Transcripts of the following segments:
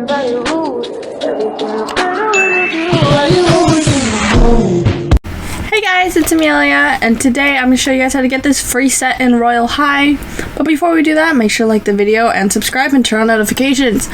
Hey guys, it's Amelia, and today I'm going to show you guys how to get this free set in Royale High. But before we do that, make sure to like the video and subscribe and turn on notifications.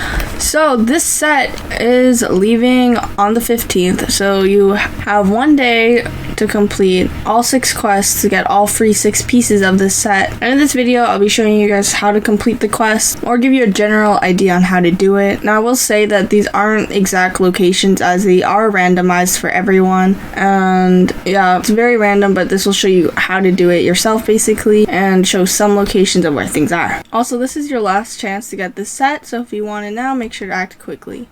So this set is leaving on the 15th, so you have 1 day to complete all 6 quests to get all free 6 pieces of this set. And in this video, I'll be showing you guys how to complete the quest or give you a general idea on how to do it. Now I will say that these aren't exact locations as they are randomized for everyone, and yeah, it's very random, but this will show you how to do it yourself basically and show some locations of where things are. Also, this is your last chance to get this set, so if you want it now, make sure to act quickly.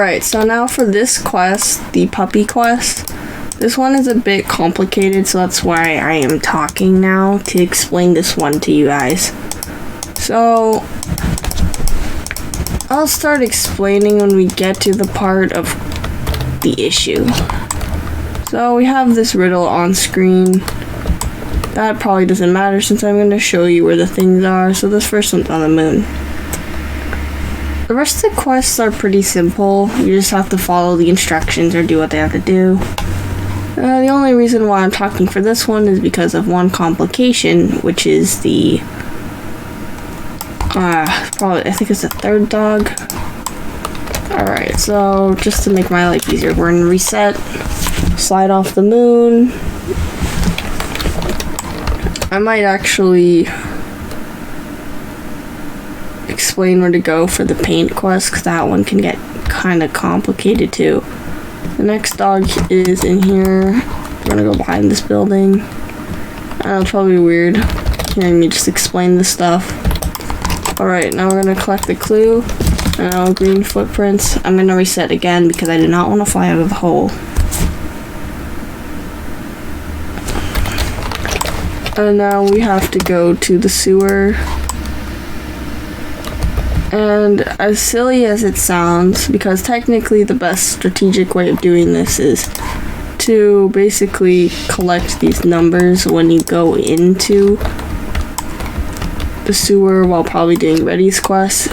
Alright, so now for this quest, the puppy quest. This one is a bit complicated, so that's why I am talking now to explain this one to you guys. So, I'll start explaining when we get to the part of the issue. So we have this riddle on screen. That probably doesn't matter since I'm going to show you where the things are. So this first one's on the moon. The rest of the quests are pretty simple. You just have to follow the instructions or do what they have to do. The only reason why I'm talking for this one is because of one complication, which is the I think it's the third dog. Alright, so just to make my life easier, we're gonna reset, slide off the moon. I might actually explain where to go for the paint quest, because that one can get kind of complicated too. The next dog is in here. We're gonna go behind this building. I know it's probably weird hearing me just explain this stuff. Alright, now we're gonna collect the clue. Now green footprints. I'm gonna reset again because I do not want to fly out of the hole. And now we have to go to the sewer. And as silly as it sounds, because technically the best strategic way of doing this is to basically collect these numbers when you go into the sewer while probably doing Reddy's quest.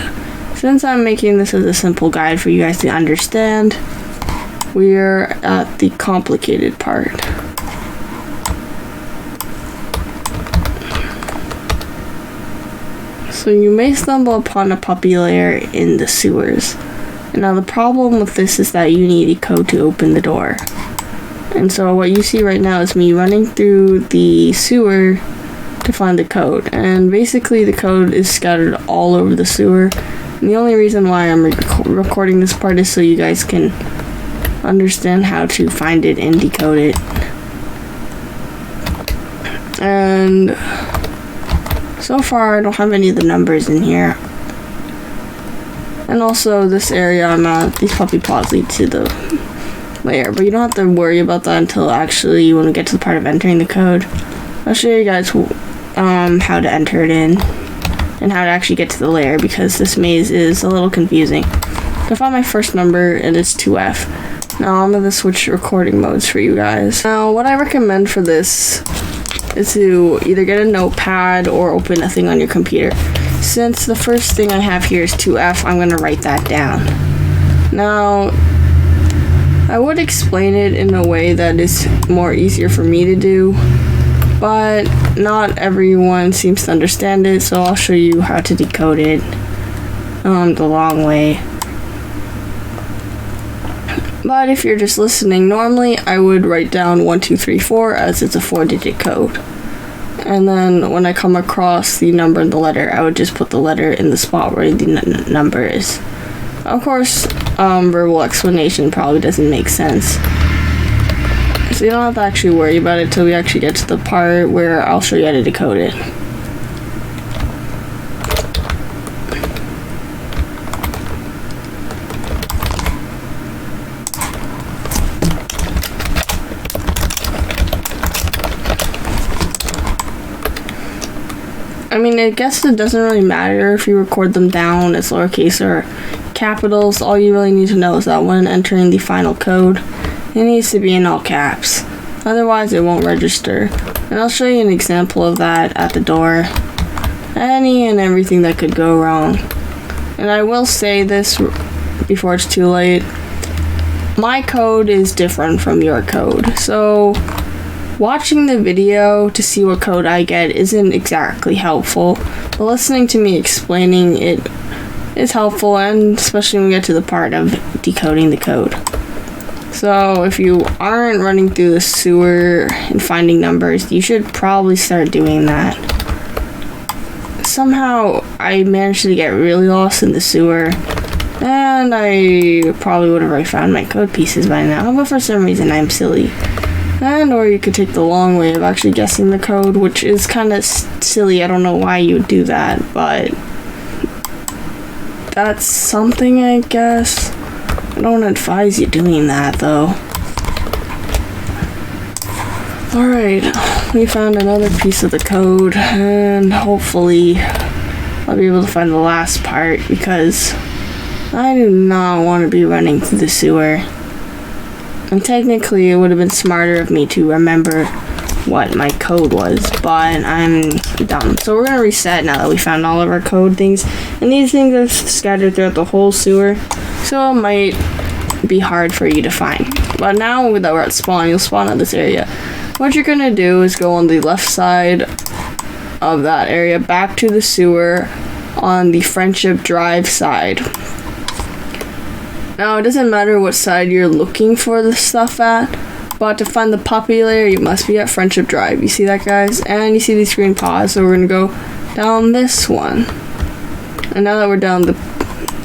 Since I'm making this as a simple guide for you guys to understand, we're at the complicated part. So you may stumble upon a puppy lair in the sewers. And now the problem with this is that you need a code to open the door. And so what you see right now is me running through the sewer to find the code. And basically the code is scattered all over the sewer. And the only reason why I'm recording this part is so you guys can understand how to find it and decode it. And so far, I don't have any of the numbers in here. And also, this area I'm at, these puppy paws lead to the layer. But you don't have to worry about that until actually when we get to the part of entering the code. I'll show you guys how to enter it in and how to actually get to the layer, because this maze is a little confusing. So I found my first number and it's 2F. Now I'm going to switch recording modes for you guys. Now, what I recommend for this is to either get a notepad or open a thing on your computer. Since the first thing I have here is 2F, I'm going to write that down. Now, I would explain it in a way that is more easier for me to do, but not everyone seems to understand it, so I'll show you how to decode it the long way. But if you're just listening normally, I would write down 1, 2, 3, 4 as it's a 4-digit code. And then when I come across the number and the letter, I would just put the letter in the spot where the number is. Of course, verbal explanation probably doesn't make sense. So you don't have to actually worry about it till we actually get to the part where I'll show you how to decode it. I mean, I guess it doesn't really matter if you record them down as lowercase or capitals. All you really need to know is that when entering the final code, it needs to be in all caps. Otherwise, it won't register. And I'll show you an example of that at the door. Any and everything that could go wrong. And I will say this before it's too late. My code is different from your code. So watching the video to see what code I get isn't exactly helpful, but listening to me explaining it is helpful, and especially when we get to the part of decoding the code. So if you aren't running through the sewer and finding numbers, you should probably start doing that. Somehow I managed to get really lost in the sewer, and I probably would have already found my code pieces by now, but for some reason I'm silly. And or you could take the long way of actually guessing the code, which is kind of silly. I don't know why you would do that, but that's something, I guess. I don't advise you doing that though. Alright, we found another piece of the code, and hopefully I'll be able to find the last part, because I do not want to be running through the sewer. And technically, it would have been smarter of me to remember what my code was, but I'm dumb. So we're going to reset now that we found all of our code things. And these things are scattered throughout the whole sewer, so it might be hard for you to find. But now that we're at spawn, you'll spawn at this area. What you're going to do is go on the left side of that area, back to the sewer on the Friendship Drive side. Now, it doesn't matter what side you're looking for the stuff at, but to find the puppy layer, you must be at Friendship Drive. You see that, guys? And you see these green paws, so we're going to go down this one. And now that we're down the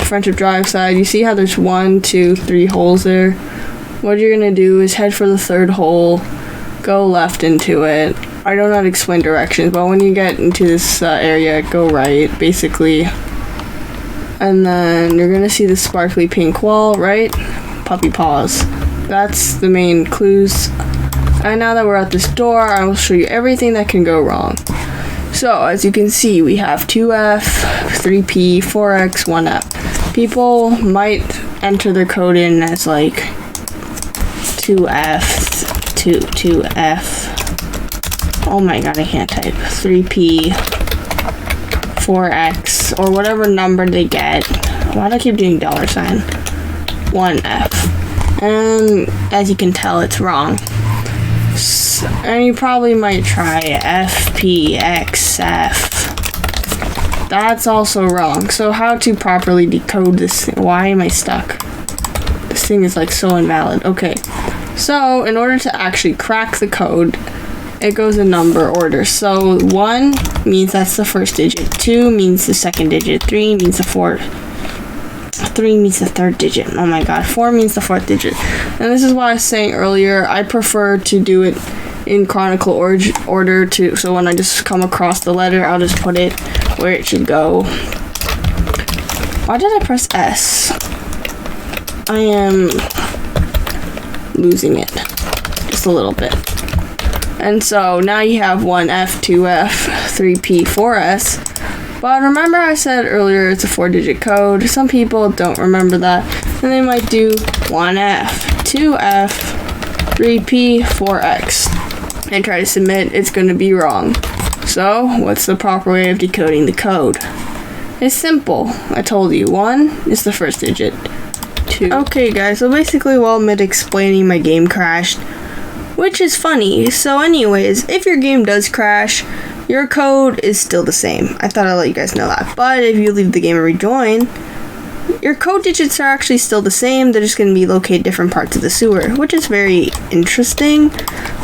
Friendship Drive side, you see how there's 1, 2, 3 holes there? What you're going to do is head for the third hole, go left into it. I don't know how to explain directions, but when you get into this area, go right, basically. And then you're gonna see the sparkly pink wall, right? Puppy paws. That's the main clues. And now that we're at this door, I will show you everything that can go wrong. So, as you can see, we have 2F, 3P, 4X, 1F. People might enter their code in as like 2F, 2F. Oh my god, I can't type. 3P, 4X, or whatever number they get. Why do I keep doing $sign? 1F. And as you can tell, it's wrong. And you probably might try FPXF. That's also wrong. So how to properly decode this thing? Why am I stuck? This thing is like so invalid. Okay. So in order to actually crack the code, it goes in number order. So 1 means that's the first digit, 2 means the second digit, 3 means the fourth, 3 means the third digit. Oh my god, 4 means the fourth digit. And this is what I was saying earlier. I prefer to do it in chronicle order to, so when I just come across the letter, I'll just put it where it should go. Why did I press S? I am losing it just a little bit. And so now you have 1F, 2F, 3P, 4S. But remember I said earlier it's a 4-digit code. Some people don't remember that, and they might do 1F, 2F, 3P, 4X, and try to submit. It's going to be wrong. So what's the proper way of decoding the code? It's simple. I told you. 1 is the first digit. 2. Okay guys, so basically while mid-explaining, my game crashed, which is funny. So anyways, if your game does crash, your code is still the same. I thought I'd let you guys know that. But if you leave the game and rejoin, your code digits are actually still the same. They're just going to be located different parts of the sewer, which is very interesting.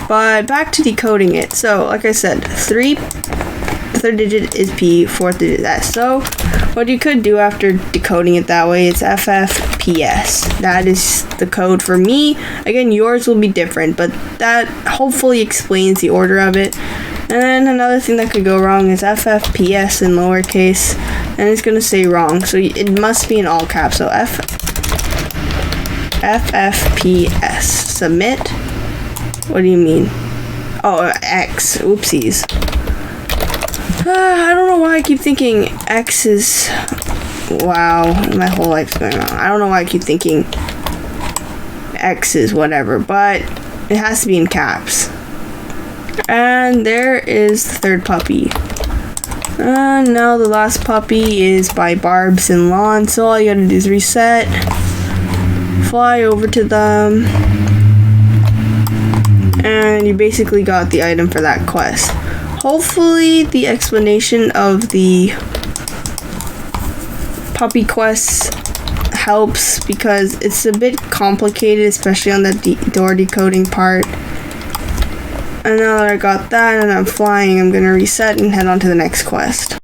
But back to decoding it. So like I said, 3, the third digit is P, fourth digit is S. So what you could do after decoding it that way is FFPS. That is the code for me. Again, yours will be different, but that hopefully explains the order of it. And then another thing that could go wrong is FFPS in lowercase, and it's going to say wrong. So it must be in all caps. So FFPS. Submit. What do you mean? Oh, X. Oopsies. I don't know why I keep thinking X is... Wow, my whole life's going wrong. I don't know why I keep thinking X is whatever, but it has to be in caps. And there is the third puppy. And now the last puppy is by Barbs and Launce. So all you gotta do is reset, fly over to them, and you basically got the item for that quest. Hopefully the explanation of the puppy quests helps, because it's a bit complicated, especially on the door decoding part. And now that I got that and I'm flying, I'm gonna reset and head on to the next quest.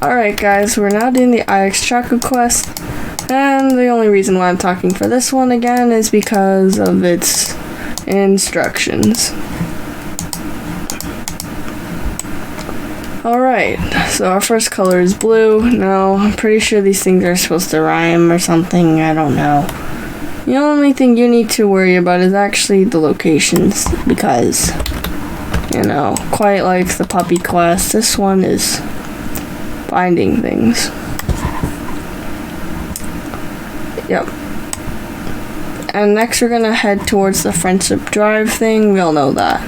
Alright guys, we're now doing the IxChoco quest, and the only reason why I'm talking for this one again is because of its instructions. Alright, so our first color is blue. Now, I'm pretty sure these things are supposed to rhyme or something, I don't know. The only thing you need to worry about is actually the locations, because, you know, quite like the puppy quest, this one is finding things. Yep. And next we're gonna head towards the Friendship Drive thing, we all know that.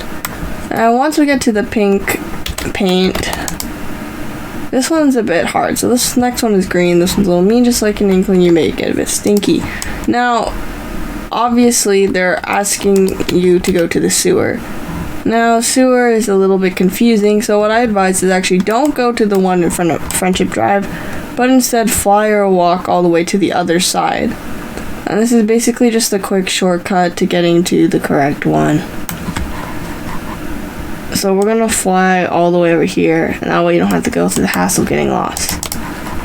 And once we get to the pink paint, this one's a bit hard. So this next one is green, this one's a little mean, just like an inkling you may get a bit stinky. Now, obviously they're asking you to go to the sewer. Now, sewer is a little bit confusing, so what I advise is actually don't go to the one in front of Friendship Drive, but instead fly or walk all the way to the other side. And this is basically just a quick shortcut to getting to the correct one. So we're gonna fly all the way over here, and that way you don't have to go through the hassle of getting lost.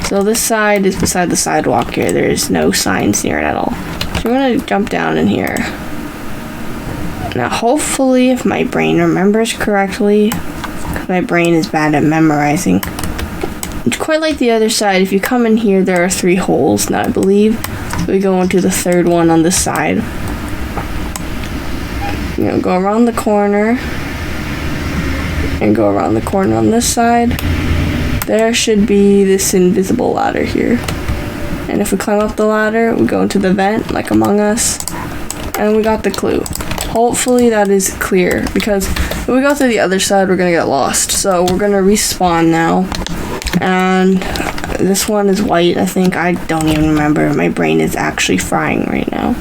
So this side is beside the sidewalk here. There is no signs near it at all. So we're gonna jump down in here. Now hopefully, if my brain remembers correctly, because my brain is bad at memorizing, it's quite like the other side. If you come in here, there are 3 holes. Now I believe we go into the third one on this side. You know, go around the corner, and go around the corner on this side. There should be this invisible ladder here. And if we climb up the ladder, we go into the vent, like Among Us, and we got the clue. Hopefully that is clear, because if we go through the other side, we're gonna get lost. So we're gonna respawn now. And this one is white, I think. I don't even remember. My brain is actually frying right now.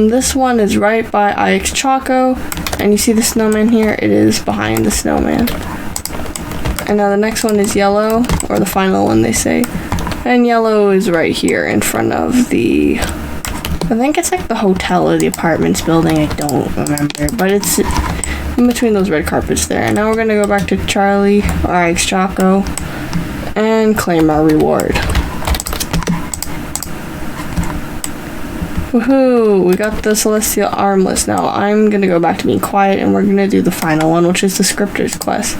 This one is right by IxChoco, and you see the snowman here? It is behind the snowman. And now the next one is yellow, or the final one they say. And yellow is right here in front of the, I think it's like the hotel or the apartments building, I don't remember, but it's in between those red carpets there. And now we're gonna go back to Charlie, or IxChoco, and claim our reward. Woohoo! We got the Celestial Armlets. Now I'm gonna go back to being quiet, and we're gonna do the final one, which is the Scripters quest.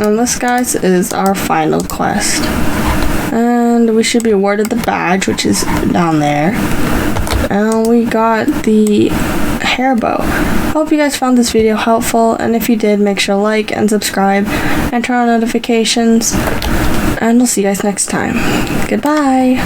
And this, guys, is our final quest. And we should be awarded the badge, which is down there. And we got the hair bow. Hope you guys found this video helpful, and if you did, make sure to like and subscribe and turn on notifications. And we'll see you guys next time. Goodbye!